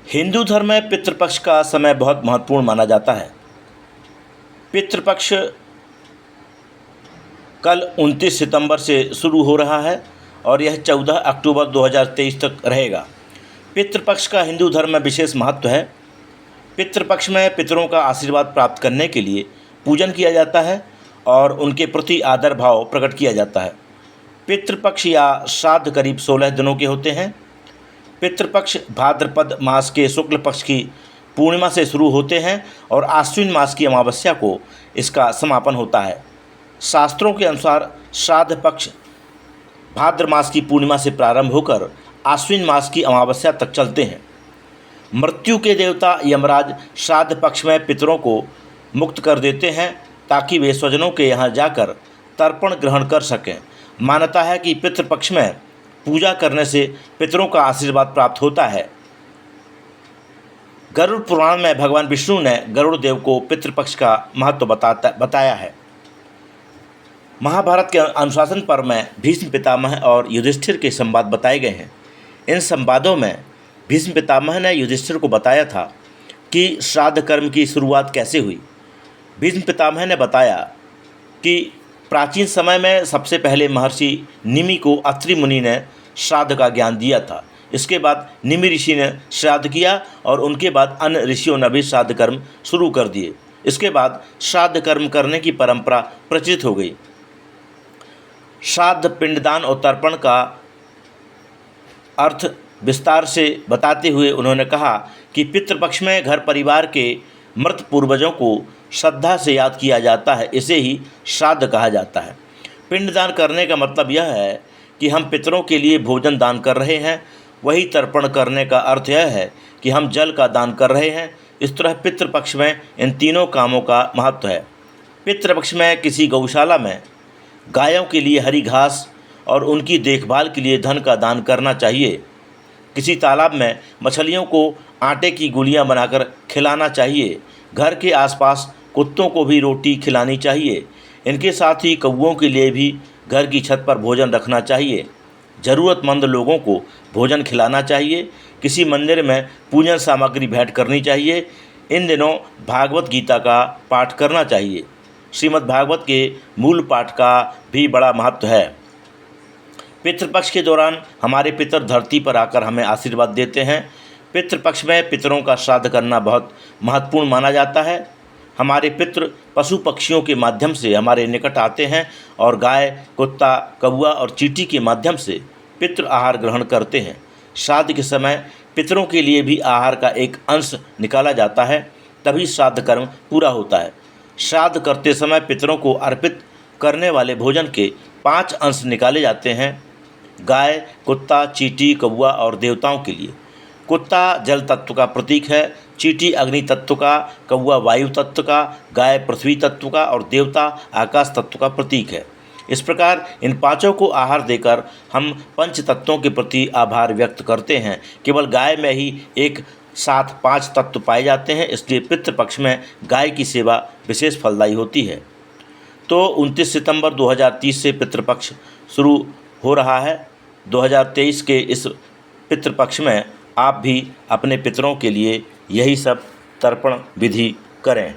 हिंदू धर्म में पितृपक्ष का समय बहुत महत्वपूर्ण माना जाता है। पितृपक्ष कल 29 सितंबर से शुरू हो रहा है और यह 14 अक्टूबर 2023 तक रहेगा। पितृपक्ष का हिंदू धर्म में विशेष महत्व है। पितृपक्ष में पितरों का आशीर्वाद प्राप्त करने के लिए पूजन किया जाता है और उनके प्रति आदर भाव प्रकट किया जाता है। पितृपक्ष या श्राद्ध करीब 16 दिनों के होते हैं। पितृपक्ष भाद्रपद मास के शुक्ल पक्ष की पूर्णिमा से शुरू होते हैं और आश्विन मास की अमावस्या को इसका समापन होता है। शास्त्रों के अनुसार श्राद्ध पक्ष भाद्र मास की पूर्णिमा से प्रारंभ होकर आश्विन मास की अमावस्या तक चलते हैं। मृत्यु के देवता यमराज श्राद्ध पक्ष में पितरों को मुक्त कर देते हैं ताकि वे स्वजनों के यहाँ जाकर तर्पण ग्रहण कर सकें। मान्यता है कि पितृपक्ष में पूजा करने से पितरों का आशीर्वाद प्राप्त होता है। गरुड़ पुराण में भगवान विष्णु ने गरुड़ देव को पितृपक्ष का महत्व बताया है। महाभारत के अनुशासन पर्व में भीष्म पितामह और युधिष्ठिर के संवाद बताए गए हैं। इन संवादों में भीष्म पितामह ने युधिष्ठिर को बताया था कि श्राद्ध कर्म की शुरुआत कैसे हुई। भीष्म पितामह ने बताया कि प्राचीन समय में सबसे पहले महर्षि निमि को अत्रि मुनि ने श्राद्ध का ज्ञान दिया था। इसके बाद निमि ऋषि ने श्राद्ध किया और उनके बाद अन्य ऋषियों ने भी श्राद्ध कर्म शुरू कर दिए। इसके बाद श्राद्ध कर्म करने की परंपरा प्रचलित हो गई। श्राद्ध पिंडदान और तर्पण का अर्थ विस्तार से बताते हुए उन्होंने कहा कि पितृपक्ष में घर परिवार के मृत पूर्वजों को श्रद्धा से याद किया जाता है। इसे ही श्राद्ध कहा जाता है। पिंडदान करने का मतलब यह है कि हम पितरों के लिए भोजन दान कर रहे हैं। वही तर्पण करने का अर्थ यह है कि हम जल का दान कर रहे हैं। इस तरह पितृपक्ष में इन तीनों कामों का महत्व है। पितृपक्ष में किसी गौशाला में गायों के लिए हरी घास और उनकी देखभाल के लिए धन का दान करना चाहिए। किसी तालाब में मछलियों को आटे की गुलियां बनाकर खिलाना चाहिए। घर के आसपास कुत्तों को भी रोटी खिलानी चाहिए। इनके साथ ही कौवों के लिए भी घर की छत पर भोजन रखना चाहिए। ज़रूरतमंद लोगों को भोजन खिलाना चाहिए। किसी मंदिर में पूजन सामग्री भेंट करनी चाहिए। इन दिनों भागवत गीता का पाठ करना चाहिए। श्रीमद् भागवत के मूल पाठ का भी बड़ा महत्व है। पितृपक्ष के दौरान हमारे पितर धरती पर आकर हमें आशीर्वाद देते हैं। पितृपक्ष में पितरों का श्राद्ध करना बहुत महत्वपूर्ण माना जाता है। हमारे पितृ पशु पक्षियों के माध्यम से हमारे निकट आते हैं और गाय, कुत्ता, कौवा और चींटी के माध्यम से पितृ आहार ग्रहण करते हैं। श्राद्ध के समय पितरों के लिए भी आहार का एक अंश निकाला जाता है, तभी श्राद्ध कर्म पूरा होता है। श्राद्ध करते समय पितरों को अर्पित करने वाले भोजन के 5 अंश निकाले जाते हैं। गाय, कुत्ता, चींटी, कौवा और देवताओं के लिए। कुत्ता जल तत्व का प्रतीक है, चींटी अग्नि तत्व का, कौवा वायु तत्व का, गाय पृथ्वी तत्व का और देवता आकाश तत्व का प्रतीक है। इस प्रकार इन 5 को आहार देकर हम पंच तत्वों के प्रति आभार व्यक्त करते हैं। केवल गाय में ही एक साथ 5 तत्व पाए जाते हैं, इसलिए पितृपक्ष में गाय की सेवा विशेष फलदायी होती है। तो 29 सितंबर 2030 से पितृपक्ष शुरू हो रहा है। 2023 के इस पितृपक्ष में आप भी अपने पितरों के लिए यही सब तर्पण विधि करें।